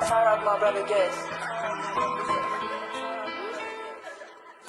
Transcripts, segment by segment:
Shout out my brother Jess.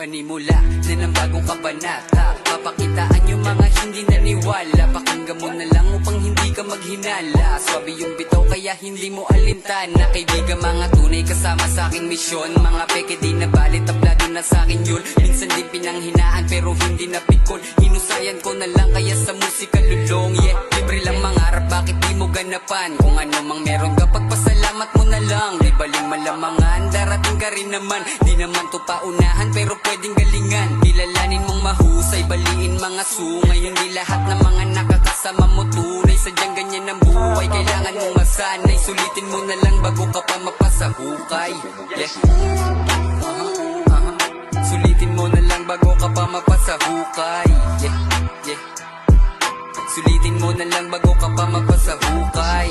Panimula na ng bagong kabanata, papakitaan yung mga hindi naniwala. Pakinggan mo na lang upang hindi ka maghinala. Swabe yung bitaw kaya hindi mo alintana. Kaibigan mga tunay kasama sa aking misyon. Mga peke di na balit, tablado na sa akin yun. Minsan din pinanghinaan pero hindi napikon. Hinusayan ko na lang kaya sa musika lulong. Yeah, libre lang mangarap, bakit di mo ganapan? Kung ano mang meron ka, pagpasalamat mo na lang. Di baling malamangan, darating ka rin naman. Di naman to paunahan pero pwedeng galingan. Kilalanin mong mahusay, baliin mga sungay. Hindi lahat ng mga nakakasama mo tunay. Sadyang ganyan ang buhay, kailangan mong masanay. Sulitin mo na lang bago ka pa mapasahukay. Yeah. Sulitin mo na lang bago ka pa mapasahukay. Yeah, yeah. Sulitin mo na lang bago ka pa mapasahukay.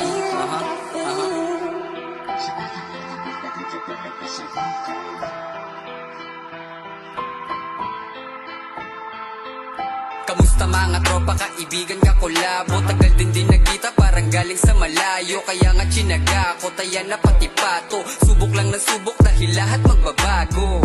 Kamusta mga tropa, kaibigan ka kolabo? Tagal din nagkita, parang galing sa malayo. Kaya nga tsinaga ako, taya na pati pato. Subok lang ng subok dahil lahat magbabago.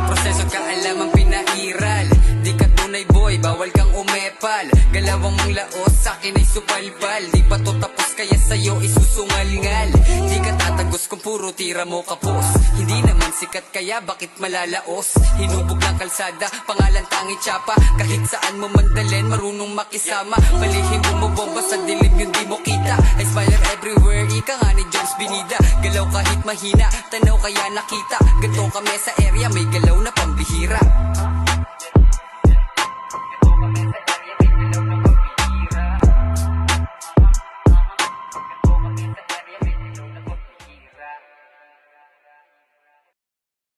Proseso ka alam ang pinairal. Di ka tunay boy, bawal kang umepal. Galawang mong laos, sa'kin ay supalpal. Di pa to tapos kaya sa'yo isusungal-ngal. Di ka tatagos kung puro tira mo kapos. Hindi naman sikat kaya bakit malalaos? Hinubog ng kalsada, pangalan tangi tsapa. Kahit saan mo mandalin, marunong makisama. Palihim bumabomba sa dilim yung di mo kita. I smile everywhere, ika nga ni Jones Binida. Galaw kahit mahina, tanaw kaya nakita. Ganto kami sa area, may galaw na pambihira.